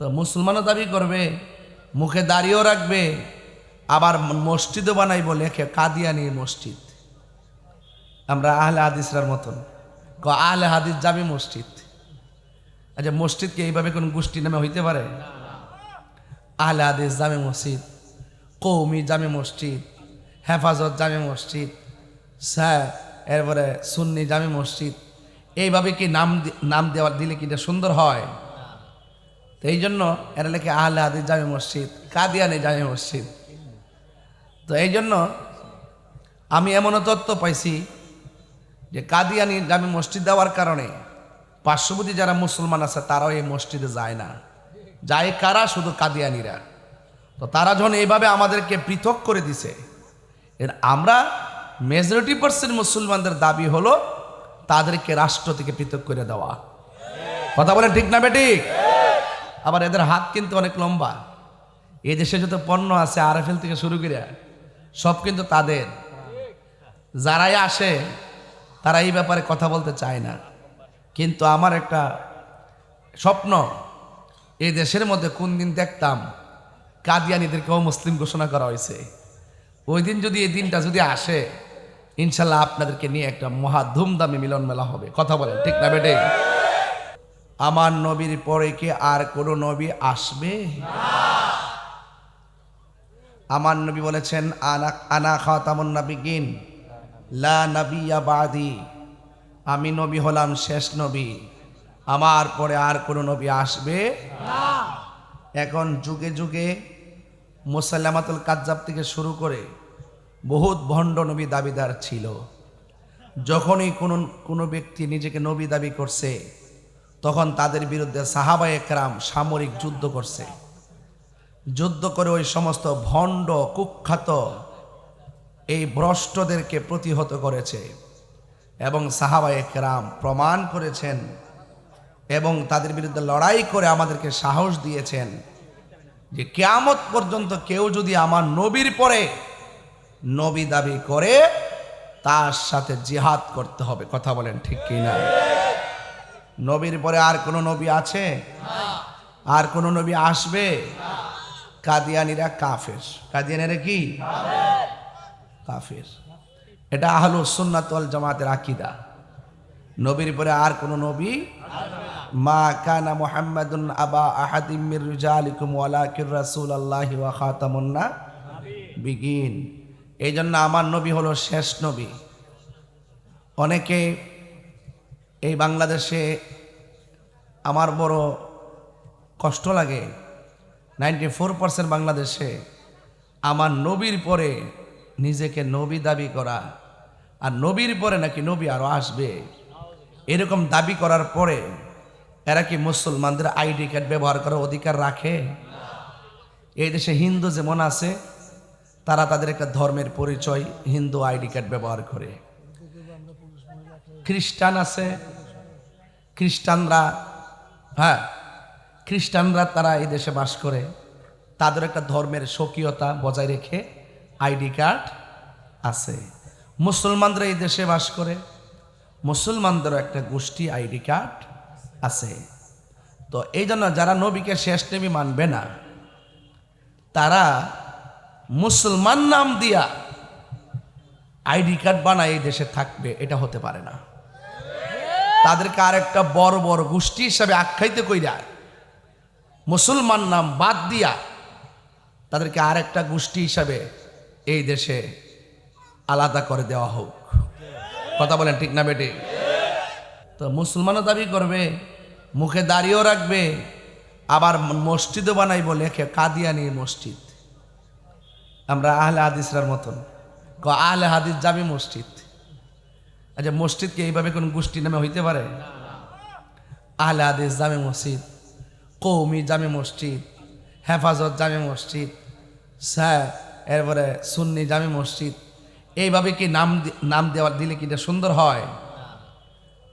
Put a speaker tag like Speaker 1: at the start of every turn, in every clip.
Speaker 1: তো মুসলমানও দাবি করবে, মুখে দাড়িও রাখবে, আবার মসজিদও বানাই বলে কাদিয়ানি মসজিদ। আমরা আহলে হাদিসরার মতন আহলে হাদিস জামি মসজিদ। আচ্ছা, মসজিদকে এইভাবে কোন গোষ্ঠী নামে হইতে পারে? আহলে হাদিস জামে মসজিদ, কৌমি জামে মসজিদ, হেফাজত জামে মসজিদ, এরপরে সুন্নি জামে মসজিদ, এইভাবে কি নাম দেওয়ার দিলে কি এটা সুন্দর হয়? তো এই জন্য এরা লেখে আহলে হাদিস জামে মসজিদ, কাদিয়ানি জামে মসজিদ। তো এই জন্য আমি এমনও তথ্য পাইছি যে কাদিয়ানি জামে মসজিদ দেওয়ার কারণে পার্শ্ববর্তী যারা মুসলমান আছে তারাও এই মসজিদে যায় না। যায় কারা? শুধু কাদিয়ানিরা। তো তারা যখন এইভাবে আমাদেরকে পৃথক করে দিছে, আমরা মেজরিটি পার্সেন্ট মুসলমানদের দাবি হলো তাদেরকে রাষ্ট্র থেকে পৃথক করে দেওয়া। কথা বলেন ঠিক না বেঠিক? আবার এদের হাত কিন্তু অনেক লম্বা। এই দেশে যত পণ্য আছে আরএফএল থেকে শুরু করে সব কিন্তু তাদের। যারাই আসে তারা এই ব্যাপারে কথা বলতে চায় না। কিন্তু আমার একটা স্বপ্ন, এই দেশের মধ্যে কোন দিন দেখতাম কাদিয়ানিদেরকেও মুসলিম ঘোষণা করা হয়েছে। ওই দিন যদি এই দিনটা যদি আসে, ইনশাল্লাহ আপনাদেরকে নিয়ে একটা মহা ধুমধামে মিলন মেলা হবে। কথা বলেন ঠিক না বেটে? আমার নবীর পরে কি আর কোন নবী আসবে? আমার নবী বলেছেন, আনা খাতামুন নাবিয়িন লা নাবিয়্যা বাদি। আমি নবী হলাম শেষ নবী, আমার পরে আর কোনো নবী আসবে না। এখন যুগে যুগে মুসাইলামাতুল কাজ্জাব থেকে শুরু করে বহুত ভণ্ড নবী দাবিদার ছিল। যখনই কোনো ব্যক্তি নিজেকে নবী দাবি করছে, তখন তাদের বিরুদ্ধে সাহাবায়ে কেরাম সামরিক যুদ্ধ করছে। যুদ্ধ করে ওই সমস্ত ভণ্ড কুখ্যাত এই ভ্রষ্টদেরকে প্রতিহত করেছে এবং সাহাবায়ে কেরাম প্রমাণ করেছেন এবং তাদের বিরুদ্ধে লড়াই করে আমাদেরকে সাহস দিয়েছেন যে কিয়ামত পর্যন্ত কেউ যদি আমার নবীর পরে নবী দাবি করে তার সাথে জিহাদ করতে হবে। কথা বলেন ঠিক কি না? নবীর পরে আর কোনো নবী আছে? আর কোনো নবী আসবে? কাদিয়ানিরা কাফের। কাদিয়ানিরা কি? কাফের। এটা আহলুস সুন্নাত ওয়াল জামাতের আকীদা। নবীর পরে আর কোনো নবী মা কানা মুহাম্মাদুন আবা আহাদিম মির রিজালিকুম ওয়ালাকির রাসূলুল্লাহি ওয়া খাতামুন নাবিয়িন। এই জন্য আমার নবী হলো শেষ নবী। অনেকে এই বাংলাদেশে, আমার বড় কষ্ট লাগে, 94% বাংলাদেশে আমার নবীর পরে নিজেকে নবী দাবি করা, আর নবীর পরে নাকি নবী আরো আসবে, এরকম দাবি করার পরে এরা কি মুসলমানদের আইডি কার্ড ব্যবহার করার অধিকার রাখে? এই দেশে হিন্দু যেমন আছে, তারা তাদের একটা ধর্মের পরিচয় হিন্দু আইডি কার্ড ব্যবহার করে। খ্রিস্টান আছে, খ্রিস্টানরা তারা এই দেশে বাস করে, তাদের একটা ধর্মের স্বকীয়তা বজায় রেখে আইডি কার্ড আছে। মুসলমানরা এই দেশে বাস করে, মুসলমানদেরও একটা গোষ্ঠী আইডি কার্ড আছে। তো এই জন্য যারা নবীকে শেষ নবী মানবে না, তারা মুসলমান নাম দিয়া আইডি কার্ড বানায় এই দেশে থাকবে, এটা হতে পারে না। তাদেরকে আরেকটা বড় বড় গোষ্ঠী হিসাবে আখ্যায়িত কইরা মুসলমান নাম বাদ দিয়া তাদেরকে আরেকটা গোষ্ঠী হিসাবে এই দেশে আলাদা করে দেওয়া হোক। কথা বলেন ঠিক না বেটে? তো মুসলমানও দাবি করবে, মুখে দাড়িও রাখবে, আবার মসজিদও বানাই বলে কাদিয়ানি মসজিদ। আমরা আহলে হাদিসরার মতন আহলে হাদিস জামি মসজিদ। আচ্ছা, মসজিদকে এইভাবে কোন গোষ্ঠী নামে হইতে পারে? আহলে হাদিস জামে মসজিদ, কৌমি জামে মসজিদ, হেফাজত জামে মসজিদ, এরপরে সুন্নি জামে মসজিদ, এইভাবে কি নাম দেওয়ার দিলে কি এটা সুন্দর হয়?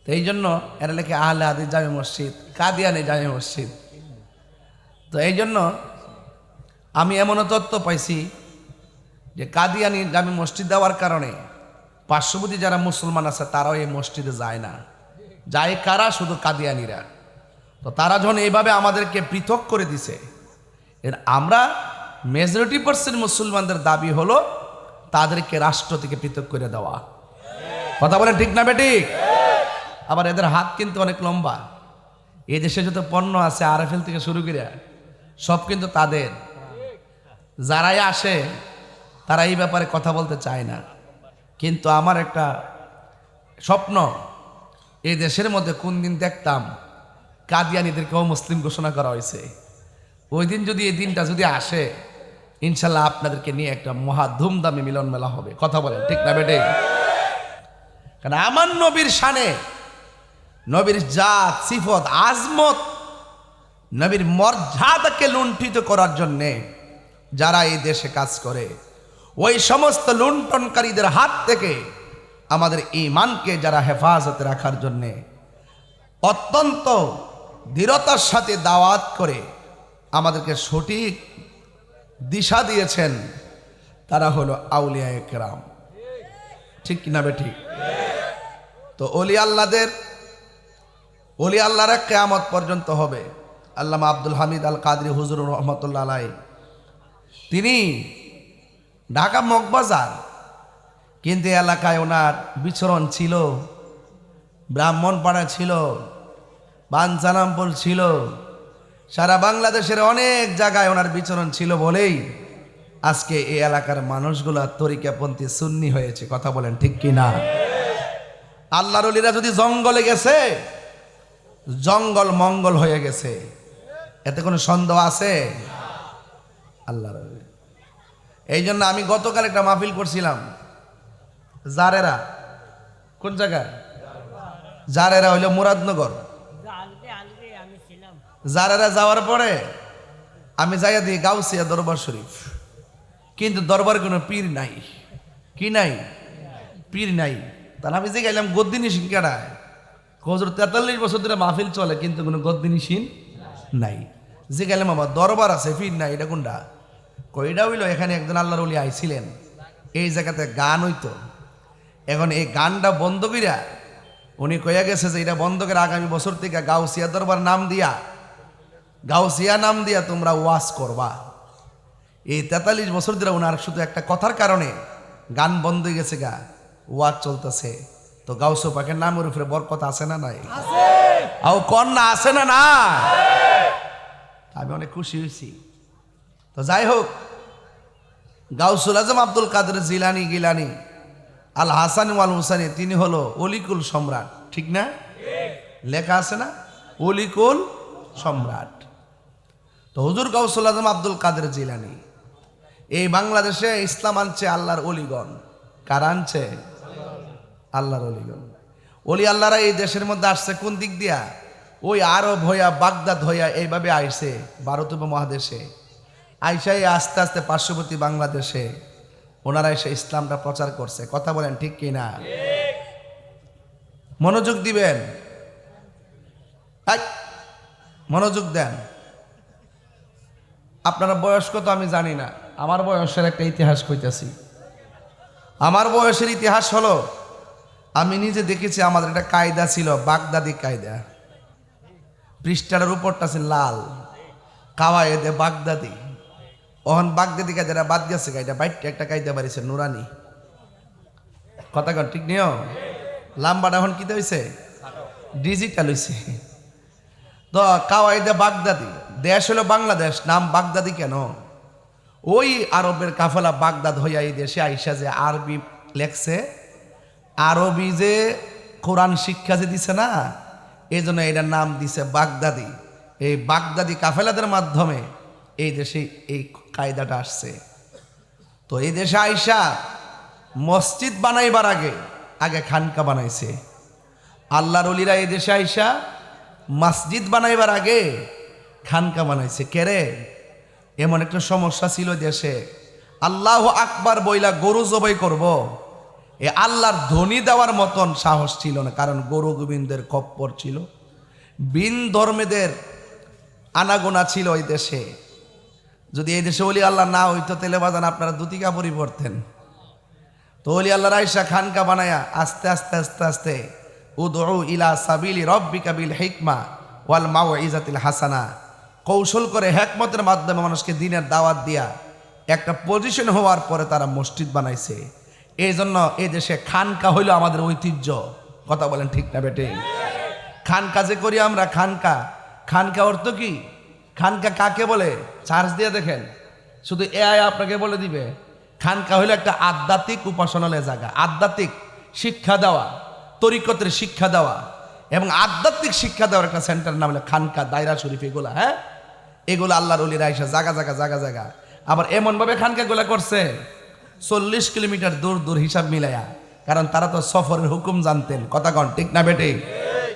Speaker 1: তো এই জন্য এরা লেখে আহলে হাদিস জামে মসজিদ, কাদিয়ানি জামে মসজিদ। তো এই জন্য আমি এমনও তথ্য পাইছি যে কাদিয়ানি জামে মসজিদ দেওয়ার কারণে পার্শ্ববর্তী যারা মুসলমান আছে তারাও এই মসজিদে যায় না। যায় কারা? শুধু কাদিয়ানিরা। তো তারা যখন এইভাবে আমাদেরকে পৃথক করে দিছে, আমরা মেজরিটি পার্সেন্ট মুসলমানদের দাবি হলো তাদেরকে রাষ্ট্র থেকে পৃথক করে দেওয়া। কথা বলেন ঠিক না বেঠিক? আবার এদের হাত কিন্তু অনেক লম্বা। এই দেশে যত পণ্য আছে আরএফএল থেকে শুরু করে সব কিন্তু তাদের। যারাই আসে তারা এই ব্যাপারে কথা বলতে চায় না, কিন্তু আমার একটা স্বপ্ন, এই দেশের মধ্যে কোন দিন দেখতাম কাদিয়ানীদেরকেও মুসলিম ঘোষণা করা হয়েছে। ওই দিন যদি এই দিনটা যদি আসে, ইনশাল্লাহ আপনাদেরকে নিয়ে একটা মহা ধুমধামে মিলন মেলা হবে। কথা বলেন ঠিক না বেটে? কারণ আমার নবীর শানে, নবীর জাত সিফত আজমত, নবীর মর্যাদাকে লুণ্ঠিত করার জন্যে যারা এই দেশে কাজ করে, ওই সমস্ত লুণ্ঠনকারীদের হাত থেকে আমাদের ঈমানকে যারা হেফাজতে রাখার জন্যে অত্যন্ত দৃঢ়তার সাথে দাওয়াত করে আমাদেরকে সঠিক দিশা দিয়েছেন, তারা হলো আউলিয়ায়ে কেরাম। ঠিক কিনা বেঠিক? তো ওলি আল্লাহরা কিয়ামত পর্যন্ত হবে। আল্লামা আব্দুল হামিদ আল কাদরি হুজুর রহমতুল্লাহ আলাইহি, তিনি ঢাকা মগবাজার, কিন্তু এলাকায় ওনার বিচরণ ছিল, ব্রাহ্মণপাড়া ছিল, বাঞ্ছারামপুর ছিল, সারা বাংলাদেশের অনেক জায়গায় ওনার বিচরণ ছিল বলেই আজকে এই এলাকার মানুষগুলা তরিকাপন্থী সুন্নি হয়েছে। কথা বলেন ঠিক কিনা? আল্লাহর ওলিরা যদি জঙ্গলে গেছে, জঙ্গল মঙ্গল হয়ে গেছে, এতে কোনো সন্দেহ আছে? আল্লাহর ওলি। এই জন্য আমি গতকাল একটা মাহফিল করছিলাম জারেরা। কোন জায়গায়? জারেরা হইল মুরাদনগর। জারেরা যাওয়ার পরে আমি যাইয়া দিই গাউসিয়া দরবার শরীফ, কিন্তু দরবার কোনো পীর নাই। কি নাই? পীর নাই। তাহলে আমি যে গেলাম গদ্দিনী সিন কেডায়, হুজুর 43 বছর ধরে মাহফিল চলে কিন্তু কোনো গদ্দিনী সিন নাই। যে গেলাম আবার দরবার আছে, পীর নাই। এটা কোনটা? কইটা হইল এখানে একজন আল্লাহর ওলি আইছিলেন, এই জায়গাতে গান হইতো, এখন এই গানটা বন্ধ কইরা উনি কইয়া গেছে যে এটা বন্ধ করে আগামী বছর থেকে গাউসিয়া দরবার নাম দিয়া, গাউসিয়া নাম দিয়া তোমরা ওয়াজ করবা। এই 43 বছর ধরে ওনার শুধু একটা কথার কারণে গান বন্ধ হয়ে গেছে, গা ওয়াজ চলতেছে। তো গাউসু পাকের নামের উপরে বরকত আছে না নাই? আও কন্যা আছে না না? আমি অনেক খুশি হয়েছি। তো যাই হোক, গাউসুল আজম আব্দুল কাদের জিলানি গিলানি আল হাসান ওয়াল হুসানি, তিনি হলো অলিকুল সম্রাট। ঠিক না? লেখা আছে না অলিকুল সম্রাট। তো হুজুর গাউসুল আজম আব্দুল কাদের জিলানি এই বাংলাদেশে ইসলাম আনছে আল্লাহর অলিগণ। কারা আনছে? আল্লাহর অলিগণ। অলি আল্লাহরা এই দেশের মধ্যে আসছে কোন দিক দিয়া? ওই আরব হইয়া, বাগদাদ হইয়া এইভাবে আইসে ভারত উপমহাদেশে, আইসাই আস্তে আস্তে পার্শ্ববর্তী বাংলাদেশে ওনারা এসে ইসলামটা প্রচার করছে। কথা বলেন ঠিক কিনা? মনোযোগ দিবেন, মনোযোগ দেন। আপনারা বয়স কত আমি জানি না, আমার বয়সের একটা ইতিহাস কইতাছি। আমার বয়সের ইতিহাস হলো, আমি নিজে দেখেছি আমাদের একটা কায়দা ছিল, বাগদাদি কায়দা। পৃষ্ঠাটার উপরটা ছিল লাল, কাওয়ায়েদে বাগদাদি। ওহন বাগদাদি কায়দাটা বাদ গেছে, কায়দা বাইটটা একটা কায়দা বাড়িছে নুরানি। কথা কন ঠিক নিও? লাম্বাটা এখন কিতে হয়েছে? ডিজিটাল হয়েছে। তো কাওয়ায়েদে বাগদাদি, দেশ হলো বাংলাদেশ, নাম বাগদাদি কেন? ওই আরবের কাফেলা বাগদাদ হইয়া এই দেশে আইসা যে আরবি লেখছে, আরবি যে কোরআন শিক্ষা যে দিছে না, এই জন্য এটার নাম দিছে বাগদাদি। এই বাগদাদি কাফেলাদের মাধ্যমে এই দেশে এই কায়দাটা আসছে। তো এই দেশে আইসা মসজিদ বানাইবার আগে আগে খানকা বানাইছে। আল্লাহর ওলিরা এই দেশে আইসা মসজিদ বানাইবার আগে খানকা বানাইছে। কেরে? এমন একটা সমস্যা ছিল দেশে, আল্লাহ আকবার বইলা গরু জবাই করব, এ আল্লাহর ধ্বনি দেওয়ার মতন সাহস ছিল না। কারণ গরু গোবিন্দের খপ্পর ছিল, বিন ধর্মেদের আনাগোনা ছিল ওই দেশে। যদি এই দেশে ওলি আল্লাহ না হইতো তেলে বাজান আপনারা দুটি কাপড়ই পরতেন। তো ওলি আল্লাহর আইসা খানকা বানায়া আস্তে আস্তে আস্তে আস্তে উদউ ইলা সাবিলি রব্বিকা বিল হিকমা ওয়াল মাউইজাতিল হাসানা, কৌশল করে হিকমতের মাধ্যমে মানুষকে দ্বীনের দাওয়াত দিয়া একটা পজিশন হওয়ার পরে তারা মসজিদ বানাইছে। এই জন্য এই দেশে খানকা হইল আমাদের ঐতিহ্য। কথা বলেন ঠিক না বেটে? খানকা যে করি আমরা, খানকা, খানকা অর্থ কি? খানকা কাকে বলে? চার্জ দিয়ে দেখেন, শুধু এআই আপনাকে বলে দিবে। খানকা হইল একটা আধ্যাত্মিক উপাসনালয় জায়গা, আধ্যাত্মিক শিক্ষা দেওয়া, তরিকতের শিক্ষা দেওয়া এবং আধ্যাত্মিক শিক্ষা দেওয়ার একটা সেন্টার নাম হলো খানকা, দায়রা শরীফ, এগুলা। হ্যাঁ, এগুলো আল্লাহর ওলিরা এসে জায়গা জায়গা জায়গা জায়গা আবার এমনভাবে খানকাগুলা করছে 40 কিলোমিটার দূর দূর হিসাব মিলাইয়া, কারণ তারা তো সফরের হুকুম জানতেন। কথা কন ঠিক না বেটে?